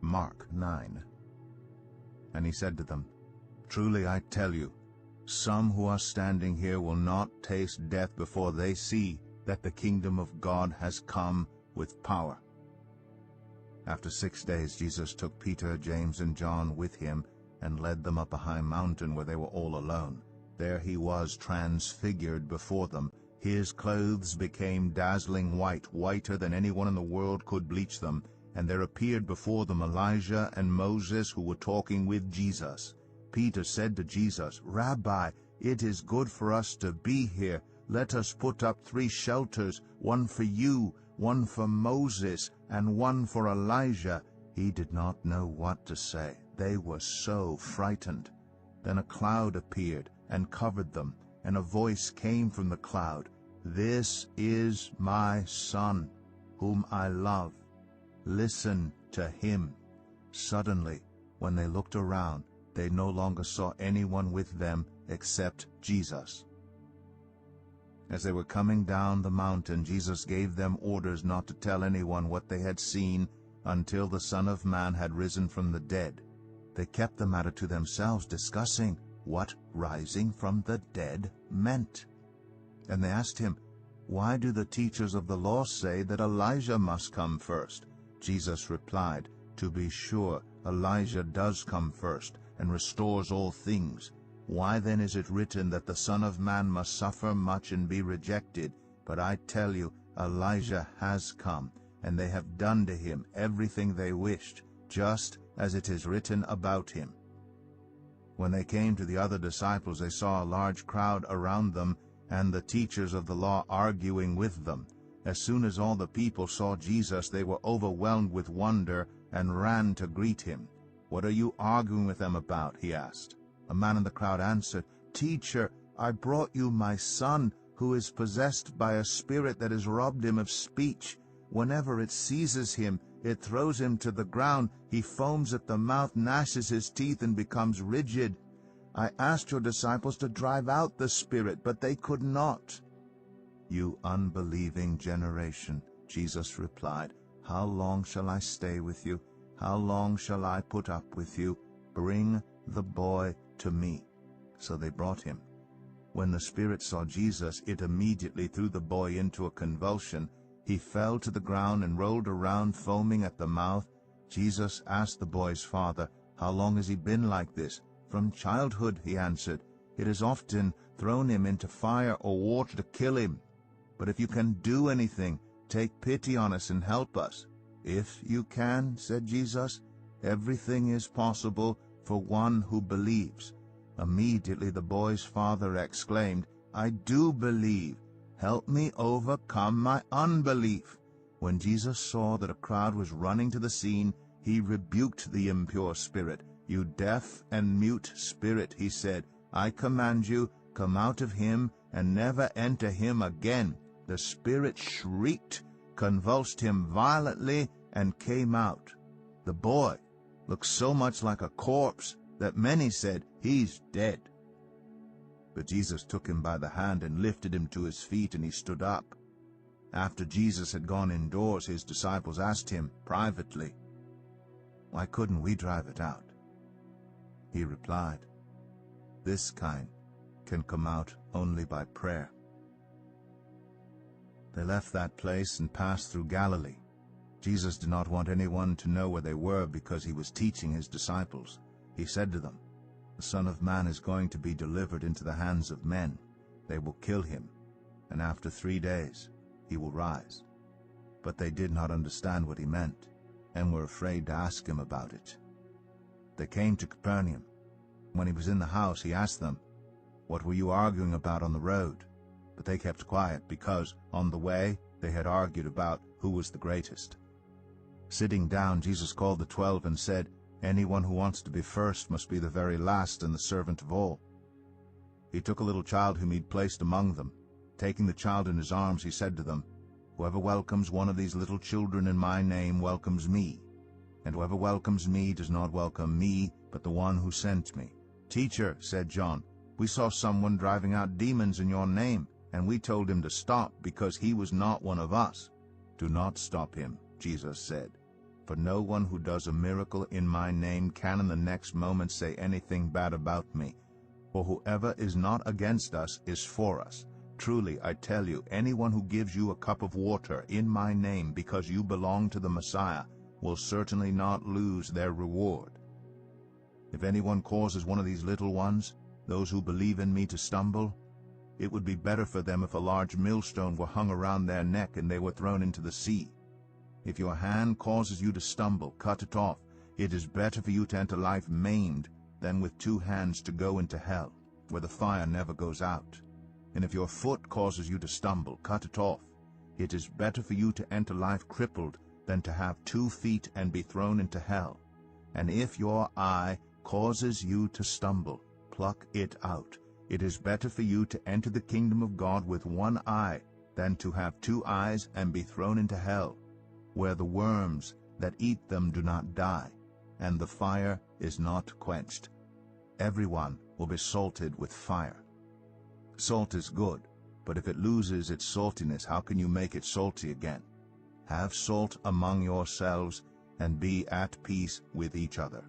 Mark 9. And he said to them, "Truly I tell you, some who are standing here will not taste death before they see that the kingdom of God has come with power." After 6 days Jesus took Peter, James, and John with him and led them up a high mountain where they were all alone. There he was transfigured before them. His clothes became dazzling white, whiter than anyone in the world could bleach them. And there appeared before them Elijah and Moses, who were talking with Jesus. Peter said to Jesus, "Rabbi, it is good for us to be here. Let us put up 3 shelters, one for you, one for Moses, and one for Elijah." He did not know what to say. They were so frightened. Then a cloud appeared and covered them, and a voice came from the cloud, "This is my Son, whom I love. Listen to him." Suddenly, when they looked around, they no longer saw anyone with them except Jesus. As they were coming down the mountain, Jesus gave them orders not to tell anyone what they had seen until the Son of Man had risen from the dead. They kept the matter to themselves, discussing what rising from the dead meant. And they asked him, "Why do the teachers of the law say that Elijah must come first?" Jesus replied, "To be sure, Elijah does come first and restores all things. Why then is it written that the Son of Man must suffer much and be rejected? But I tell you, Elijah has come, and they have done to him everything they wished, just as it is written about him." When they came to the other disciples, they saw a large crowd around them, and the teachers of the law arguing with them. As soon as all the people saw Jesus, they were overwhelmed with wonder and ran to greet him. "What are you arguing with them about?" he asked. A man in the crowd answered, "Teacher, I brought you my son, who is possessed by a spirit that has robbed him of speech. Whenever it seizes him, it throws him to the ground. He foams at the mouth, gnashes his teeth, and becomes rigid. I asked your disciples to drive out the spirit, but they could not." "You unbelieving generation," Jesus replied, "how long shall I stay with you? How long shall I put up with you? Bring the boy to me." So they brought him. When the spirit saw Jesus, it immediately threw the boy into a convulsion. He fell to the ground and rolled around, foaming at the mouth. Jesus asked the boy's father, "How long has he been like this?" "From childhood," he answered. "It has often thrown him into fire or water to kill him. But if you can do anything, take pity on us and help us." "If you can," said Jesus, "everything is possible for one who believes." Immediately the boy's father exclaimed, "I do believe. Help me overcome my unbelief." When Jesus saw that a crowd was running to the scene, he rebuked the impure spirit. "You deaf and mute spirit," he said, "I command you, come out of him and never enter him again." The spirit shrieked, convulsed him violently, and came out. The boy looked so much like a corpse that many said, "He's dead." But Jesus took him by the hand and lifted him to his feet, and he stood up. After Jesus had gone indoors, his disciples asked him privately, "Why couldn't we drive it out?" He replied, "This kind can come out only by prayer." They left that place and passed through Galilee. Jesus did not want anyone to know where they were because he was teaching his disciples. He said to them, "The Son of Man is going to be delivered into the hands of men. They will kill him, and after 3 days he will rise." But they did not understand what he meant, and were afraid to ask him about it. They came to Capernaum. When he was in the house, he asked them, "What were you arguing about on the road?" But they kept quiet, because on the way they had argued about who was the greatest. Sitting down, Jesus called the 12 and said, "Anyone who wants to be first must be the very last and the servant of all." He took a little child whom he had placed among them. Taking the child in his arms, he said to them, "Whoever welcomes one of these little children in my name welcomes me. And whoever welcomes me does not welcome me, but the one who sent me." "Teacher," said John, "we saw someone driving out demons in your name, and we told him to stop because he was not one of us." "Do not stop him," Jesus said, For no one who does a miracle in my name can in the next moment say anything bad about me. For whoever is not against us is for us. Truly, I tell you, anyone who gives you a cup of water in my name because you belong to the Messiah will certainly not lose their reward. If anyone causes one of these little ones, those who believe in me, to stumble, it would be better for them if a large millstone were hung around their neck and they were thrown into the sea. If your hand causes you to stumble, cut it off. It is better for you to enter life maimed than with 2 hands to go into hell, where the fire never goes out. And if your foot causes you to stumble, cut it off. It is better for you to enter life crippled than to have 2 feet and be thrown into hell. And if your eye causes you to stumble, pluck it out. It is better for you to enter the kingdom of God with 1 eye than to have 2 eyes and be thrown into hell, where the worms that eat them do not die, and the fire is not quenched. Everyone will be salted with fire. Salt is good, but if it loses its saltiness, how can you make it salty again? Have salt among yourselves, and be at peace with each other.